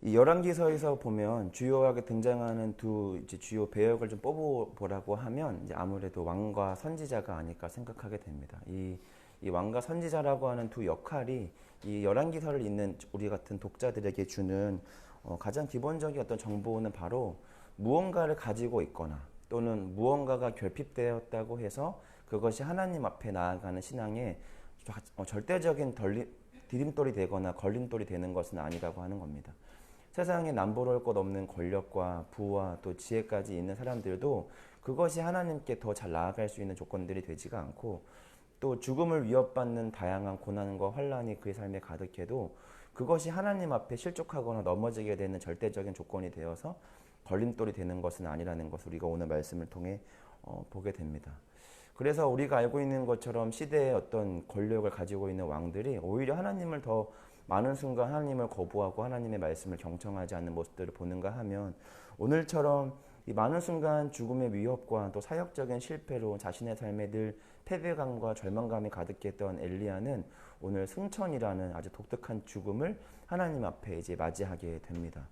이 열왕기서에서 보면 주요하게 등장하는 두 이제 주요 배역을 좀 뽑아보라고 하면 이제 아무래도 왕과 선지자가 아닐까 생각하게 됩니다. 이 왕과 선지자라고 하는 두 역할이 이 열왕기서를 읽는 우리 같은 독자들에게 주는 가장 기본적인 어떤 정보는 바로 무언가를 가지고 있거나 또는 무언가가 결핍되었다고 해서 그것이 하나님 앞에 나아가는 신앙의 절대적인 디딤돌이 되거나 걸림돌이 되는 것은 아니라고 하는 겁니다. 세상에 남부러울 것 없는 권력과 부와 또 지혜까지 있는 사람들도 그것이 하나님께 더 잘 나아갈 수 있는 조건들이 되지가 않고 또 죽음을 위협받는 다양한 고난과 환란이 그의 삶에 가득해도 그것이 하나님 앞에 실족하거나 넘어지게 되는 절대적인 조건이 되어서 걸림돌이 되는 것은 아니라는 것을 우리가 오늘 말씀을 통해 보게 됩니다. 그래서 우리가 알고 있는 것처럼 시대의 어떤 권력을 가지고 있는 왕들이 오히려 하나님을 더 많은 순간 하나님을 거부하고 하나님의 말씀을 경청하지 않는 모습들을 보는가 하면 오늘처럼 이 많은 순간 죽음의 위협과 또 사역적인 실패로 자신의 삶에 늘 패배감과 절망감이 가득했던 엘리야는 오늘 승천이라는 아주 독특한 죽음을 하나님 앞에 이제 맞이하게 됩니다.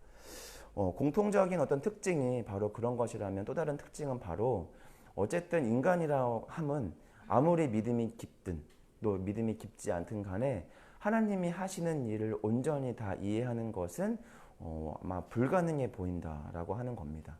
공통적인 어떤 특징이 바로 그런 것이라면 또 다른 특징은 바로 어쨌든 인간이라 함은 아무리 믿음이 깊든 또 믿음이 깊지 않든 간에 하나님이 하시는 일을 온전히 다 이해하는 것은 아마 불가능해 보인다라고 하는 겁니다.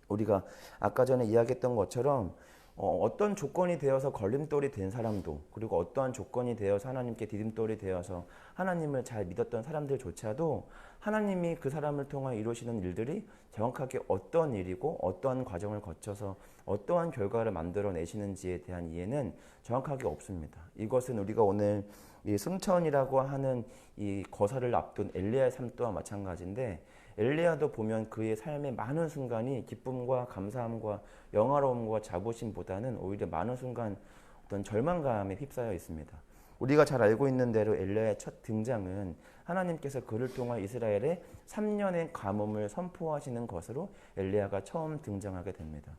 우리가 아까 전에 이야기했던 것처럼 어떤 조건이 되어서 걸림돌이 된 사람도 그리고 어떠한 조건이 되어서 하나님께 디딤돌이 되어서 하나님을 잘 믿었던 사람들조차도 하나님이 그 사람을 통해 이루시는 일들이 정확하게 어떤 일이고 어떠한 과정을 거쳐서 어떠한 결과를 만들어내시는지에 대한 이해는 정확하게 없습니다. 이것은 우리가 오늘 이 승천이라고 하는 이 거사를 앞둔 엘리야의 삶 또한 마찬가지인데 엘리야도 보면 그의 삶의 많은 순간이 기쁨과 감사함과 영화로움과 자부심보다는 오히려 많은 순간 어떤 절망감에 휩싸여 있습니다. 우리가 잘 알고 있는 대로 엘리야의 첫 등장은 하나님께서 그를 통해 이스라엘의 3년의 가뭄을 선포하시는 것으로 엘리야가 처음 등장하게 됩니다.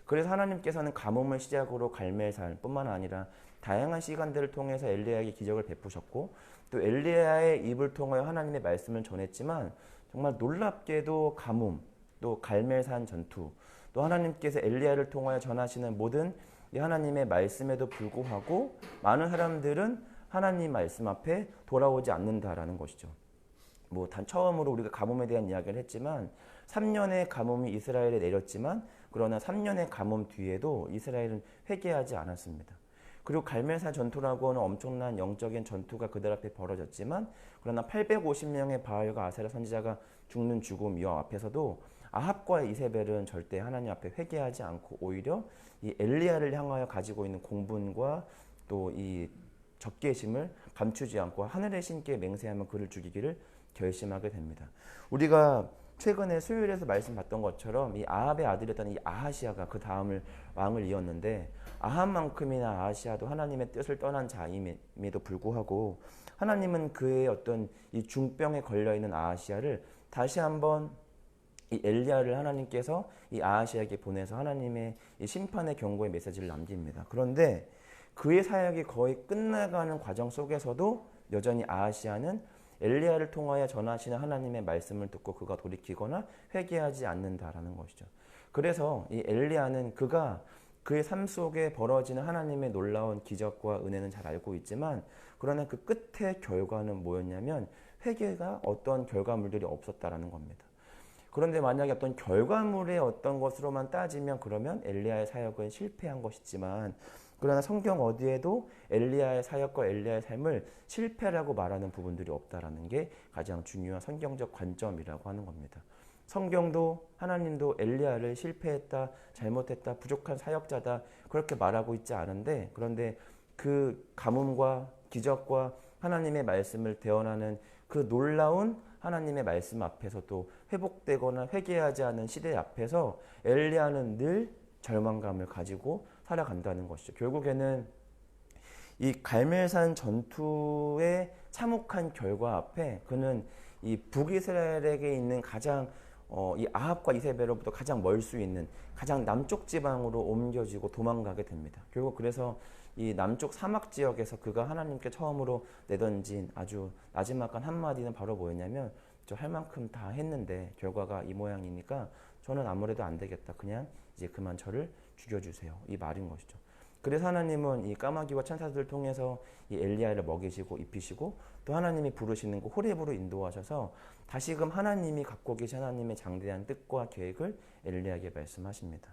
그래서 하나님께서는 가뭄을 시작으로 갈멜산 뿐만 아니라 다양한 시간들을 통해서 엘리야에게 기적을 베푸셨고 또 엘리야의 입을 통하여 하나님의 말씀을 전했지만 정말 놀랍게도 가뭄, 또 갈멜산 전투, 또 하나님께서 엘리야를 통하여 전하시는 모든 이 하나님의 말씀에도 불구하고 많은 사람들은 하나님 말씀 앞에 돌아오지 않는다라는 것이죠. 단 처음으로 우리가 가뭄에 대한 이야기를 했지만 3년의 가뭄이 이스라엘에 내렸지만 그러나 3년의 가뭄 뒤에도 이스라엘은 회개하지 않았습니다. 그리고 갈멜산 전투라고 하는 엄청난 영적인 전투가 그들 앞에 벌어졌지만 그러나 850명의 바알과 아세라 선지자가 죽는 죽음 이 앞에서도 아합과 이세벨은 절대 하나님 앞에 회개하지 않고 오히려 이 엘리야를 향하여 가지고 있는 공분과 또 이 적개심을 감추지 않고 하늘의 신께 맹세하며 그를 죽이기를 결심하게 됩니다. 우리가 최근에 수요일에서 말씀 봤던 것처럼 이 아합의 아들이었던 이 아하시아가 그 다음을 왕을 이었는데 아합만큼이나 아하시아도 하나님의 뜻을 떠난 자임에도 불구하고 하나님은 그의 어떤 이 중병에 걸려있는 아하시아를 다시 한번 이 엘리야를 하나님께서 이 아하시아에게 보내서 하나님의 이 심판의 경고의 메시지를 남깁니다. 그런데 그의 사역이 거의 끝나가는 과정 속에서도 여전히 아하시아는 엘리야를 통하여 전하시는 하나님의 말씀을 듣고 그가 돌이키거나 회개하지 않는다라는 것이죠. 그래서 이 엘리야는 그가 그의 삶 속에 벌어지는 하나님의 놀라운 기적과 은혜는 잘 알고 있지만 그러나 그 끝의 결과는 뭐였냐면 회개가 어떤 결과물들이 없었다라는 겁니다. 그런데 만약에 어떤 결과물의 어떤 것으로만 따지면 그러면 엘리야의 사역은 실패한 것이지만 그러나 성경 어디에도 엘리야의 사역과 엘리야의 삶을 실패라고 말하는 부분들이 없다라는 게 가장 중요한 성경적 관점이라고 하는 겁니다. 성경도 하나님도 엘리야를 실패했다, 잘못했다, 부족한 사역자다 그렇게 말하고 있지 않은데 그런데 그 가뭄과 기적과 하나님의 말씀을 대언하는 그 놀라운 하나님의 말씀 앞에서도 회복되거나 회개하지 않은 시대 앞에서 엘리야는 늘 절망감을 가지고 살아간다는 것이죠. 결국에는 이 갈멜산 전투의 참혹한 결과 앞에 그는 이 북이스라엘에게 있는 가장 이 아합과 이세벨로부터 가장 멀 수 있는 가장 남쪽 지방으로 옮겨지고 도망가게 됩니다. 결국 그래서 이 남쪽 사막 지역에서 그가 하나님께 처음으로 내던진 아주 나지막한 한마디는 바로 뭐였냐면 저 할 만큼 다 했는데 결과가 이 모양이니까 저는 아무래도 안 되겠다. 그냥 이제 그만 저를 죽여주세요. 이 말인 것이죠. 그래서 하나님은 이 까마귀와 천사들을 통해서 이 엘리야를 먹이시고 입히시고 또 하나님이 부르시는 그 호렙으로 인도하셔서 다시금 하나님이 갖고 계신 하나님의 장대한 뜻과 계획을 엘리야에게 말씀하십니다.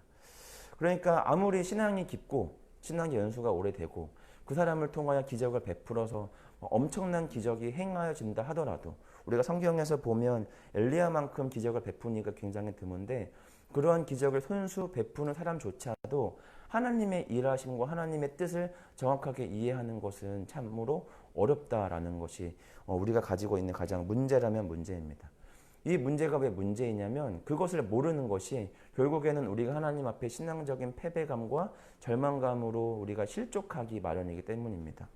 그러니까 아무리 신앙이 깊고 신앙의 연수가 오래되고 그 사람을 통하여 기적을 베풀어서 엄청난 기적이 행하여진다 하더라도 우리가 성경에서 보면 엘리야만큼 기적을 베푸니까 굉장히 드문데 그러한 기적을 손수 베푸는 사람조차도 하나님의 일하심과 하나님의 뜻을 정확하게 이해하는 것은 참으로 어렵다라는 것이 우리가 가지고 있는 가장 문제라면 문제입니다. 이 문제가 왜 문제이냐면 그것을 모르는 것이 결국에는 우리가 하나님 앞에 신앙적인 패배감과 절망감으로 우리가 실족하기 마련이기 때문입니다.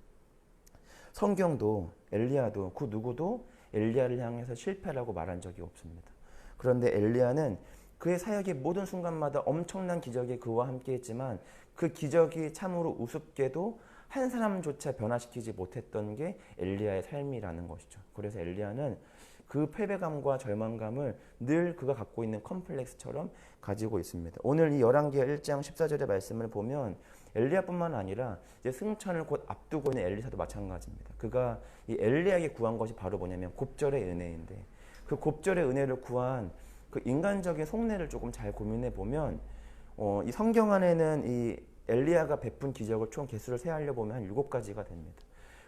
성경도 엘리야도 그 누구도 엘리야를 향해서 실패라고 말한 적이 없습니다. 그런데 엘리야는 그의 사역의 모든 순간마다 엄청난 기적이 그와 함께 했지만 그 기적이 참으로 우습게도 한 사람조차 변화시키지 못했던 게 엘리야의 삶이라는 것이죠. 그래서 엘리야는 그 패배감과 절망감을 늘 그가 갖고 있는 컴플렉스처럼 가지고 있습니다. 오늘 이 열왕기하 1장 14절의 말씀을 보면 엘리야뿐만 아니라 이제 승천을 곧 앞두고 있는 엘리사도 마찬가지입니다. 그가 이 엘리야에게 구한 것이 바로 뭐냐면 곱절의 은혜인데 그 곱절의 은혜를 구한 그 인간적인 속내를 조금 잘 고민해 보면 이 성경 안에는 이 엘리야가 베푼 기적을 총 개수를 세하려 보면 한 7가지가 됩니다.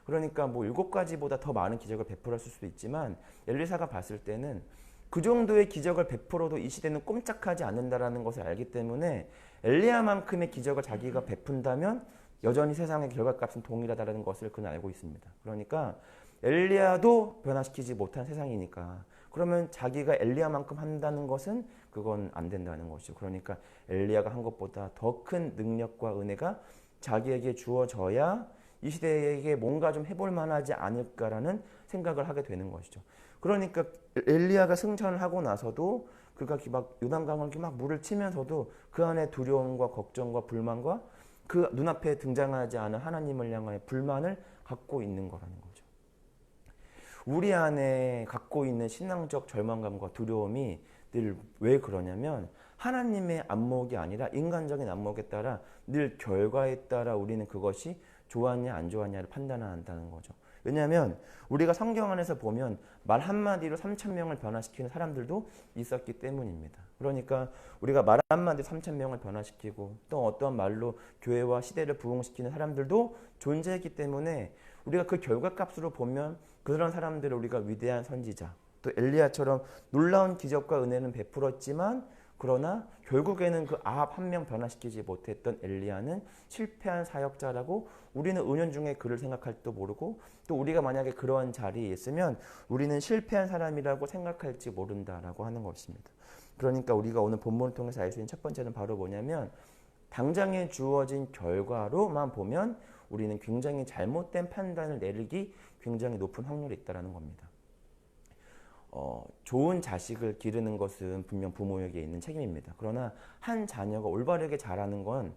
그러니까 뭐 7가지보다 더 많은 기적을 베풀었을 수도 있지만 엘리사가 봤을 때는 그 정도의 기적을 베풀어도 이 시대는 꼼짝하지 않는다라는 것을 알기 때문에 엘리야만큼의 기적을 자기가 베푼다면 여전히 세상의 결과값은 동일하다는 것을 그는 알고 있습니다. 그러니까 엘리야도 변화시키지 못한 세상이니까 그러면 자기가 엘리야만큼 한다는 것은 그건 안 된다는 것이죠. 그러니까 엘리야가 한 것보다 더 큰 능력과 은혜가 자기에게 주어져야 이 시대에게 뭔가 좀 해볼 만하지 않을까라는 생각을 하게 되는 것이죠. 그러니까 엘리야가 승천을 하고 나서도 그가 막 요단강을 막 물을 치면서도 그 안에 두려움과 걱정과 불만과 그 눈앞에 등장하지 않은 하나님을 향하여 불만을 갖고 있는 거라는 거죠. 우리 안에 갖고 있는 신앙적 절망감과 두려움이 늘 왜 그러냐면 하나님의 안목이 아니라 인간적인 안목에 따라 늘 결과에 따라 우리는 그것이 좋았냐 안 좋았냐를 판단한다는 거죠. 왜냐하면 우리가 성경 안에서 보면 말 한마디로 3,000명을 변화시키는 사람들도 있었기 때문입니다. 그러니까 우리가 말 한마디로 3,000명을 변화시키고 또 어떠한 말로 교회와 시대를 부흥시키는 사람들도 존재했기 때문에 우리가 그 결과값으로 보면 그런 사람들을 우리가 위대한 선지자 또 엘리야처럼 놀라운 기적과 은혜는 베풀었지만 그러나 결국에는 그 아합 한 명 변화시키지 못했던 엘리야는 실패한 사역자라고 우리는 은연중에 그를 생각할지도 모르고 또 우리가 만약에 그러한 자리에 있으면 우리는 실패한 사람이라고 생각할지 모른다라고 하는 것입니다. 그러니까 우리가 오늘 본문을 통해서 알 수 있는 첫 번째는 바로 뭐냐면 당장에 주어진 결과로만 보면 우리는 굉장히 잘못된 판단을 내리기 굉장히 높은 확률이 있다는 겁니다. 좋은 자식을 기르는 것은 분명 부모에게 있는 책임입니다. 그러나 한 자녀가 올바르게 자라는 건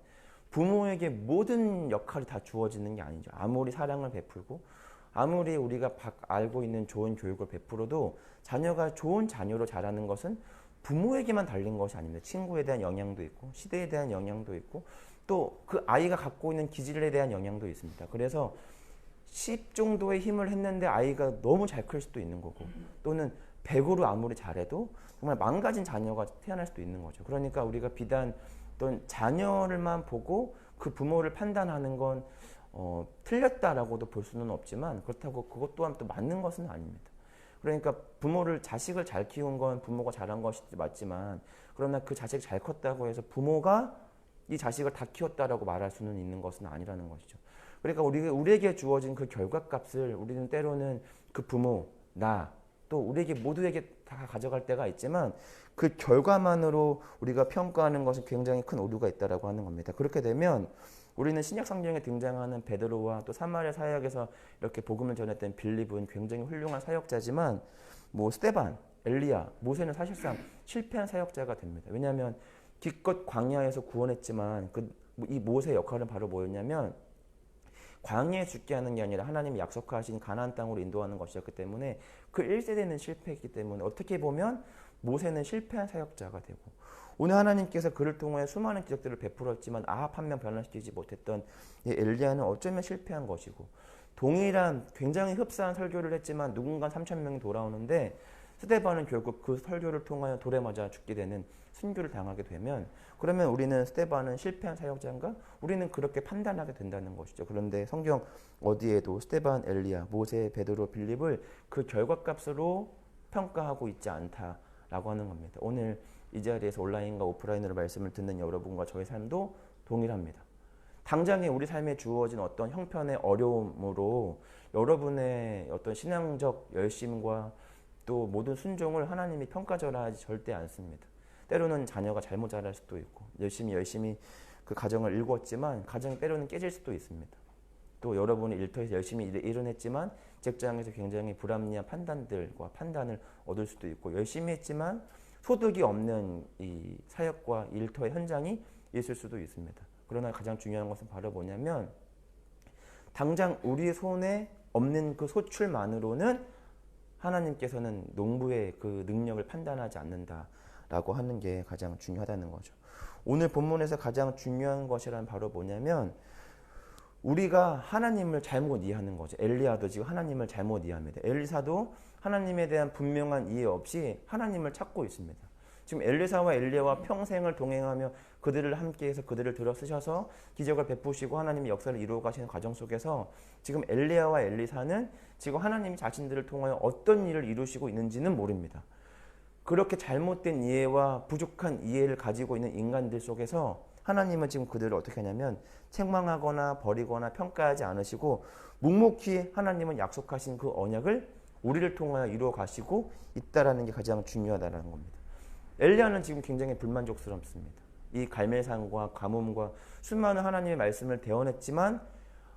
부모에게 모든 역할이 다 주어지는 게 아니죠. 아무리 사랑을 베풀고 아무리 우리가 알고 있는 좋은 교육을 베풀어도 자녀가 좋은 자녀로 자라는 것은 부모에게만 달린 것이 아닙니다. 친구에 대한 영향도 있고 시대에 대한 영향도 있고 또 그 아이가 갖고 있는 기질에 대한 영향도 있습니다. 그래서 10 정도의 힘을 했는데 아이가 너무 잘 클 수도 있는 거고 또는 100으로 아무리 잘해도 정말 망가진 자녀가 태어날 수도 있는 거죠. 그러니까 우리가 비단 어떤 자녀를만 보고 그 부모를 판단하는 건 틀렸다라고도 볼 수는 없지만 그렇다고 그것 또한 또 맞는 것은 아닙니다. 그러니까 자식을 잘 키운 건 부모가 잘한 것이 맞지만 그러나 그 자식이 잘 컸다고 해서 부모가 이 자식을 다 키웠다라고 말할 수는 있는 것은 아니라는 것이죠. 그러니까 우리에게 주어진 그 결과값을 우리는 때로는 그 부모, 또 우리에게 모두에게 다 가져갈 때가 있지만 그 결과만으로 우리가 평가하는 것은 굉장히 큰 오류가 있다라고 하는 겁니다. 그렇게 되면 우리는 신약 성경에 등장하는 베드로와 또 사마리아 사역에서 이렇게 복음을 전했던 빌립은 굉장히 훌륭한 사역자지만 뭐 스데반, 엘리야, 모세는 사실상 실패한 사역자가 됩니다. 왜냐하면 기껏 광야에서 구원했지만 이 모세의 역할은 바로 뭐였냐면 광야에 죽게 하는 게 아니라 하나님이 약속하신 가나안 땅으로 인도하는 것이었기 때문에 그 1세대는 실패했기 때문에 어떻게 보면 모세는 실패한 사역자가 되고, 오늘 하나님께서 그를 통해 수많은 기적들을 베풀었지만 아합 한 명 변화시키지 못했던 엘리야는 어쩌면 실패한 것이고, 동일한 굉장히 흡사한 설교를 했지만 누군가 3,000명이 돌아오는데 스데반은 결국 그 설교를 통하여 돌에 맞아 죽게 되는 순교를 당하게 되면, 그러면 우리는 스데반은 실패한 사역자인가? 우리는 그렇게 판단하게 된다는 것이죠. 그런데 성경 어디에도 스데반, 엘리야, 모세, 베드로, 빌립을 그 결과값으로 평가하고 있지 않다라고 하는 겁니다. 오늘 이 자리에서 온라인과 오프라인으로 말씀을 듣는 여러분과 저의 삶도 동일합니다. 당장에 우리 삶에 주어진 어떤 형편의 어려움으로 여러분의 어떤 신앙적 열심과 또 모든 순종을 하나님이 평가절하하지 절대 않습니다. 때로는 자녀가 잘못 자랄 수도 있고, 열심히 그 가정을 일궜지만 가정이 때로는 깨질 수도 있습니다. 또 여러분이 일터에서 열심히 일은 했지만 직장에서 굉장히 불합리한 판단들과 판단을 얻을 수도 있고, 열심히 했지만 소득이 없는 이 사역과 일터의 현장이 있을 수도 있습니다. 그러나 가장 중요한 것은 바로 뭐냐면, 당장 우리의 손에 없는 그 소출만으로는 하나님께서는 농부의 그 능력을 판단하지 않는다라고 하는 게 가장 중요하다는 거죠. 오늘 본문에서 가장 중요한 것이란 바로 뭐냐면, 우리가 하나님을 잘못 이해하는 거죠. 엘리야도 지금 하나님을 잘못 이해합니다. 엘리사도 하나님에 대한 분명한 이해 없이 하나님을 찾고 있습니다. 지금 엘리사와 엘리야와 평생을 동행하며 그들을 함께해서 그들을 들어 쓰셔서 기적을 베푸시고 하나님의 역사를 이루어 가시는 과정 속에서 지금 엘리야와 엘리사는 지금 하나님이 자신들을 통하여 어떤 일을 이루시고 있는지는 모릅니다. 그렇게 잘못된 이해와 부족한 이해를 가지고 있는 인간들 속에서 하나님은 지금 그들을 어떻게 하냐면 책망하거나 버리거나 평가하지 않으시고 묵묵히 하나님은 약속하신 그 언약을 우리를 통하여 이루어 가시고 있다라는 게 가장 중요하다는 겁니다. 엘리야는 지금 굉장히 불만족스럽습니다. 이 갈멜산과 가뭄과 수많은 하나님의 말씀을 대언했지만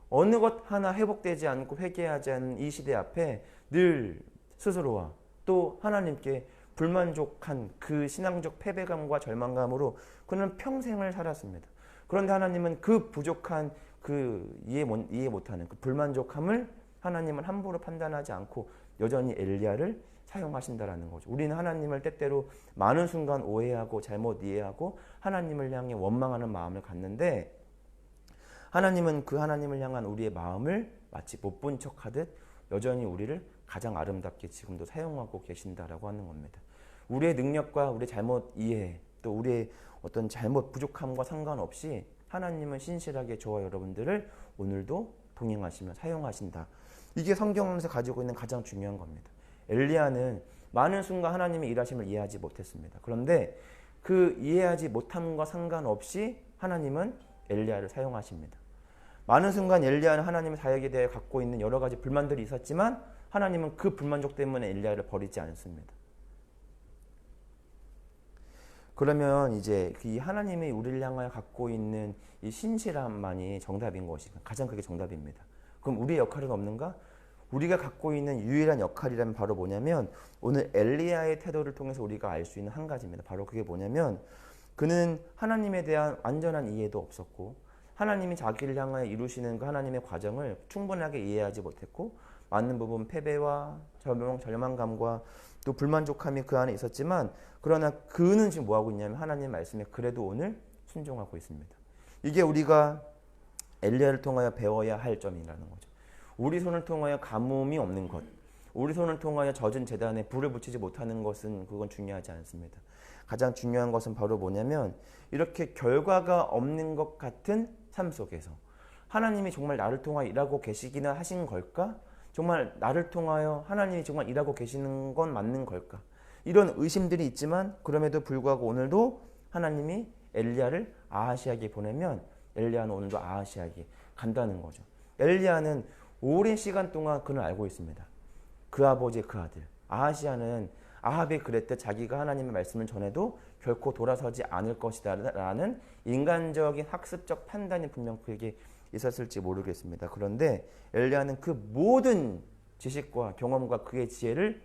어느 것 하나 회복되지 않고 회개하지 않은 이 시대 앞에 늘 스스로와 또 하나님께 불만족한 그 신앙적 패배감과 절망감으로 그는 평생을 살았습니다. 그런데 하나님은 그 부족한 그 이해 못하는 그 불만족함을 하나님은 함부로 판단하지 않고 여전히 엘리야를 사용하신다라는 거죠. 우리는 하나님을 때때로 많은 순간 오해하고 잘못 이해하고 하나님을 향해 원망하는 마음을 갖는데, 하나님은 그 하나님을 향한 우리의 마음을 마치 못 본 척하듯 여전히 우리를 가장 아름답게 지금도 사용하고 계신다라고 하는 겁니다. 우리의 능력과 우리의 잘못 이해 또 우리의 어떤 잘못 부족함과 상관없이 하나님은 신실하게 저와 여러분들을 오늘도 동행하시며 사용하신다. 이게 성경에서 가지고 있는 가장 중요한 겁니다. 엘리야는 많은 순간 하나님의 일하심을 이해하지 못했습니다. 그런데 그 이해하지 못함과 상관없이 하나님은 엘리야를 사용하십니다. 많은 순간 엘리야는 하나님의 사역에 대해 갖고 있는 여러 가지 불만들이 있었지만 하나님은 그 불만족 때문에 엘리야를 버리지 않습니다. 그러면 이제 이 하나님이 우리를 향하여 갖고 있는 이 신실함만이 정답인 것이 가장 크게 정답입니다. 그럼 우리의 역할은 없는가? 우리가 갖고 있는 유일한 역할이라면 바로 뭐냐면, 오늘 엘리야의 태도를 통해서 우리가 알 수 있는 한 가지입니다. 바로 그게 뭐냐면, 그는 하나님에 대한 완전한 이해도 없었고 하나님이 자기를 향하여 이루시는 그 하나님의 과정을 충분하게 이해하지 못했고 많은 부분 패배와 절망감과 또 불만족함이 그 안에 있었지만, 그러나 그는 지금 뭐하고 있냐면 하나님의 말씀에 그래도 오늘 순종하고 있습니다. 이게 우리가 엘리야를 통하여 배워야 할 점이라는 거죠. 우리 손을 통하여 가뭄이 없는 것, 우리 손을 통하여 젖은 제단에 불을 붙이지 못하는 것은 그건 중요하지 않습니다. 가장 중요한 것은 바로 뭐냐면, 이렇게 결과가 없는 것 같은 삶 속에서 하나님이 정말 나를 통하여 일하고 계시기나 하신 걸까? 정말 나를 통하여 하나님이 정말 일하고 계시는 건 맞는 걸까? 이런 의심들이 있지만 그럼에도 불구하고 오늘도 하나님이 엘리야를 아하시아에게 보내면 엘리야는 오늘도 아하시아에게 간다는 거죠. 엘리야는 오랜 시간 동안 그는 알고 있습니다. 그 아버지의 그 아들 아하시아는 아합이 그랬듯 자기가 하나님의 말씀을 전해도 결코 돌아서지 않을 것이다 라는 인간적인 학습적 판단이 분명 그에게 있었을지 모르겠습니다. 그런데 엘리야는 그 모든 지식과 경험과 그의 지혜를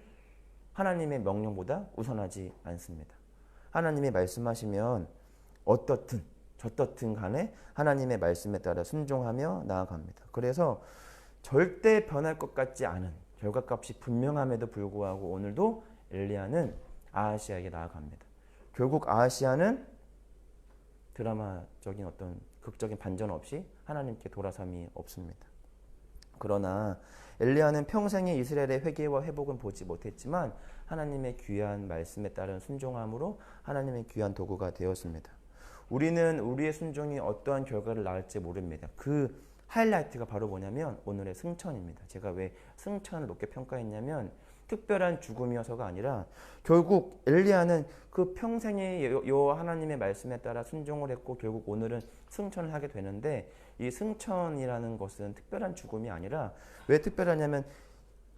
하나님의 명령보다 우선하지 않습니다. 하나님이 말씀하시면 어떻든 어떻든 간에 하나님의 말씀에 따라 순종하며 나아갑니다. 그래서 절대 변할 것 같지 않은 결과값이 분명함에도 불구하고 오늘도 엘리야는 아하시아에게 나아갑니다. 결국 아하시아는 드라마적인 어떤 극적인 반전 없이 하나님께 돌아섬이 없습니다. 그러나 엘리야는 평생에 이스라엘의 회개와 회복은 보지 못했지만 하나님의 귀한 말씀에 따른 순종함으로 하나님의 귀한 도구가 되었습니다. 우리는 우리의 순종이 어떠한 결과를 낳을지 모릅니다. 그 하이라이트가 바로 뭐냐면 오늘의 승천입니다. 제가 왜 승천을 높게 평가했냐면 특별한 죽음이어서가 아니라 결국 엘리야는 그 평생의 요 하나님의 말씀에 따라 순종을 했고 결국 오늘은 승천을 하게 되는데 이 승천이라는 것은 특별한 죽음이 아니라 왜 특별하냐면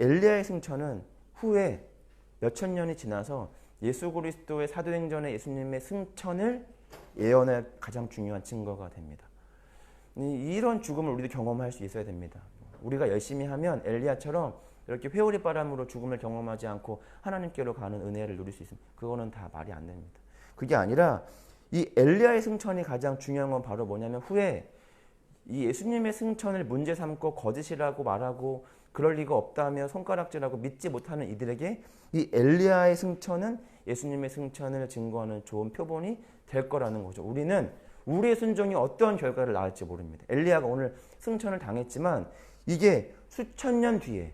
엘리야의 승천은 후에 몇천 년이 지나서 예수 그리스도의 사도행전의 예수님의 승천을 예언할 가장 중요한 증거가 됩니다. 이런 죽음을 우리도 경험할 수 있어야 됩니다. 우리가 열심히 하면 엘리야처럼 이렇게 회오리 바람으로 죽음을 경험하지 않고 하나님께로 가는 은혜를 누릴 수 있습니다. 그거는 다 말이 안 됩니다. 그게 아니라 이 엘리야의 승천이 가장 중요한 건 바로 뭐냐면 후에 이 예수님의 승천을 문제 삼고 거짓이라고 말하고 그럴 리가 없다며 손가락질하고 믿지 못하는 이들에게 이 엘리야의 승천은 예수님의 승천을 증거하는 좋은 표본이 될 거라는 거죠. 우리는 우리의 순종이 어떤 결과를 낳을지 모릅니다. 엘리야가 오늘 승천을 당했지만 이게 수천 년 뒤에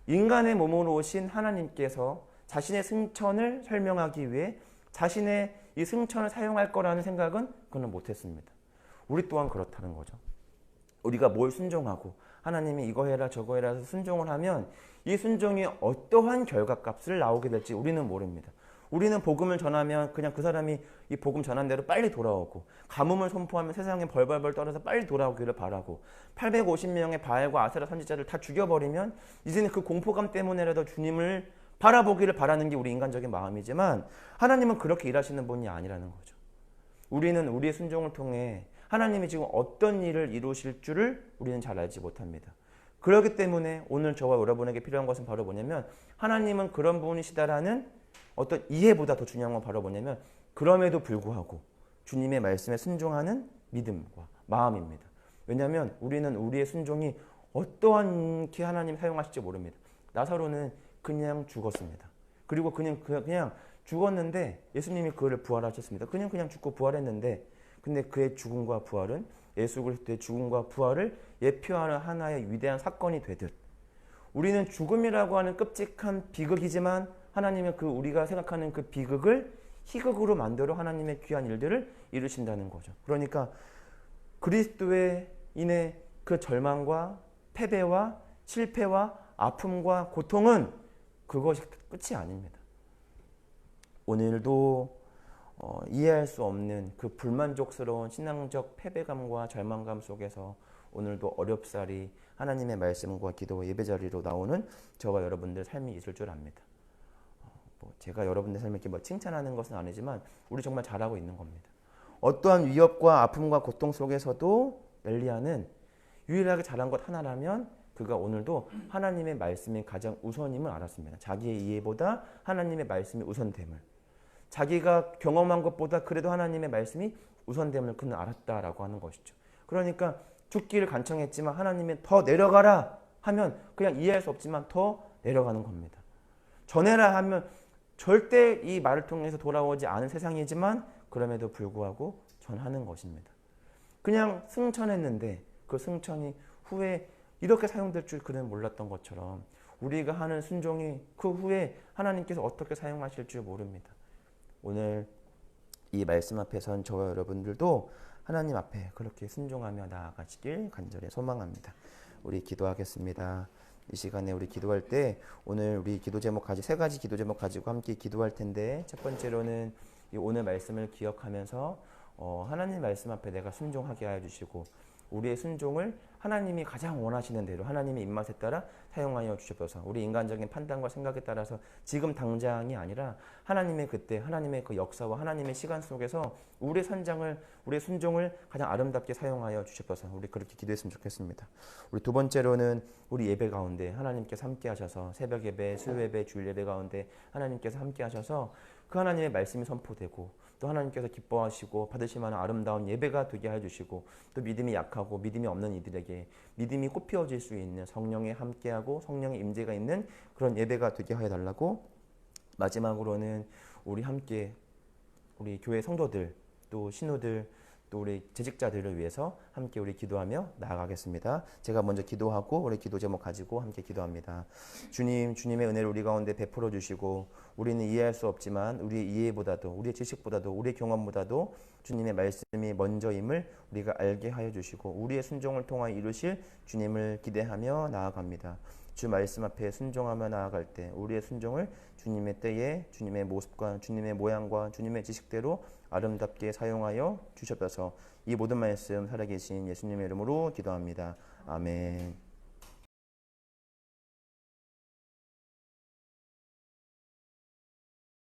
인간의 몸으로 오신 하나님께서 자신의 승천을 설명하기 위해 자신의 이 승천을 사용할 거라는 생각은 그는 못했습니다. 우리 또한 그렇다는 거죠. 우리가 뭘 순종하고 하나님이 이거 해라 저거 해라 해서 순종을 하면 이 순종이 어떠한 결과값을 나오게 될지 우리는 모릅니다. 우리는 복음을 전하면 그냥 그 사람이 이 복음 전한 대로 빨리 돌아오고 가뭄을 선포하면 세상에 벌벌벌 떨어서 빨리 돌아오기를 바라고 850명의 바알과 아세라 선지자를 다 죽여버리면 이제는 그 공포감 때문에라도 주님을 바라보기를 바라는 게 우리 인간적인 마음이지만 하나님은 그렇게 일하시는 분이 아니라는 거죠. 우리는 우리의 순종을 통해 하나님이 지금 어떤 일을 이루실 줄을 우리는 잘 알지 못합니다. 그렇기 때문에 오늘 저와 여러분에게 필요한 것은 바로 뭐냐면 하나님은 그런 분이시다라는 어떤 이해보다 더 중요한 건 바로 뭐냐면 그럼에도 불구하고 주님의 말씀에 순종하는 믿음과 마음입니다. 왜냐하면 우리는 우리의 순종이 어떠한게 하나님 사용하실지 모릅니다. 나사로는 그냥 죽었습니다. 그리고 그냥 죽었는데 예수님이 그를 부활하셨습니다. 그냥 죽고 부활했는데 근데 그의 죽음과 부활은 예수 그리스도의 죽음과 부활을 예표하는 하나의 위대한 사건이 되듯 우리는 죽음이라고 하는 끔찍한 비극이지만 하나님은 그 우리가 생각하는 그 비극을 희극으로 만들어 하나님의 귀한 일들을 이루신다는 거죠. 그러니까 그리스도에 인해 그 절망과 패배와 실패와 아픔과 고통은 그것이 끝이 아닙니다. 오늘도 이해할 수 없는 그 불만족스러운 신앙적 패배감과 절망감 속에서 오늘도 어렵사리 하나님의 말씀과 기도 예배 자리로 나오는 저와 여러분들 삶이 있을 줄 압니다. 제가 여러분들 삶을 이렇게 칭찬하는 것은 아니지만 우리 정말 잘하고 있는 겁니다. 어떠한 위협과 아픔과 고통 속에서도 엘리야는 유일하게 잘한 것 하나라면 그가 오늘도 하나님의 말씀이 가장 우선임을 알았습니다. 자기의 이해보다 하나님의 말씀이 우선됨을 자기가 경험한 것보다 그래도 하나님의 말씀이 우선됨을 그는 알았다라고 하는 것이죠. 그러니까 죽기를 간청했지만 하나님이 더 내려가라 하면 그냥 이해할 수 없지만 더 내려가는 겁니다. 전해라 하면 절대 이 말을 통해서 돌아오지 않은 세상이지만 그럼에도 불구하고 전하는 것입니다. 그냥 승천했는데 그 승천이 후에 이렇게 사용될 줄 그는 몰랐던 것처럼 우리가 하는 순종이 그 후에 하나님께서 어떻게 사용하실 줄 모릅니다. 오늘 이 말씀 앞에 선 저와 여러분들도 하나님 앞에 그렇게 순종하며 나아가시길 간절히 소망합니다. 우리 기도하겠습니다. 이 시간에 우리 기도할 때 오늘 우리 기도 제목 세 가지 기도 제목 가지고 함께 기도할 텐데 첫 번째로는 이 오늘 말씀을 기억하면서 하나님 말씀 앞에 내가 순종하게 하여 주시고 우리의 순종을 하나님이 가장 원하시는 대로 하나님의 입맛에 따라 사용하여 주셔서 우리 인간적인 판단과 생각에 따라서 지금 당장이 아니라 하나님의 그때 하나님의 그 역사와 하나님의 시간 속에서 우리의 우리의 순종을 가장 아름답게 사용하여 주셔서 우리 그렇게 기도했으면 좋겠습니다. 우리 두 번째로는 우리 예배 가운데 하나님께서 함께 하셔서 새벽 예배, 수요 예배, 주일 예배 가운데 하나님께서 함께 하셔서 그 하나님의 말씀이 선포되고 또 하나님께서 기뻐하시고 받으실 만한 아름다운 예배가 되게 해주시고 또 믿음이 약하고 믿음이 없는 이들에게 믿음이 꽃피워질 수 있는 성령의 함께하고 성령의 임재가 있는 그런 예배가 되게 해달라고 마지막으로는 우리 함께 우리 교회 성도들 또 신우들 또 우리 재직자들을 위해서 함께 우리 기도하며 나아가겠습니다. 제가 먼저 기도하고 우리 기도 제목 가지고 함께 기도합니다. 주님, 주님의 은혜를 우리 가운데 베풀어 주시고 우리는 이해할 수 없지만 우리의 이해보다도 우리의 지식보다도 우리의 경험보다도 주님의 말씀이 먼저임을 우리가 알게 하여 주시고 우리의 순종을 통하여 이루실 주님을 기대하며 나아갑니다. 주 말씀 앞에 순종하며 나아갈 때 우리의 순종을 주님의 때에 주님의 모습과 주님의 모양과 주님의 지식대로 아름답게 사용하여 주셔서 이 모든 말씀 살아계신 예수님의 이름으로 기도합니다. 아멘.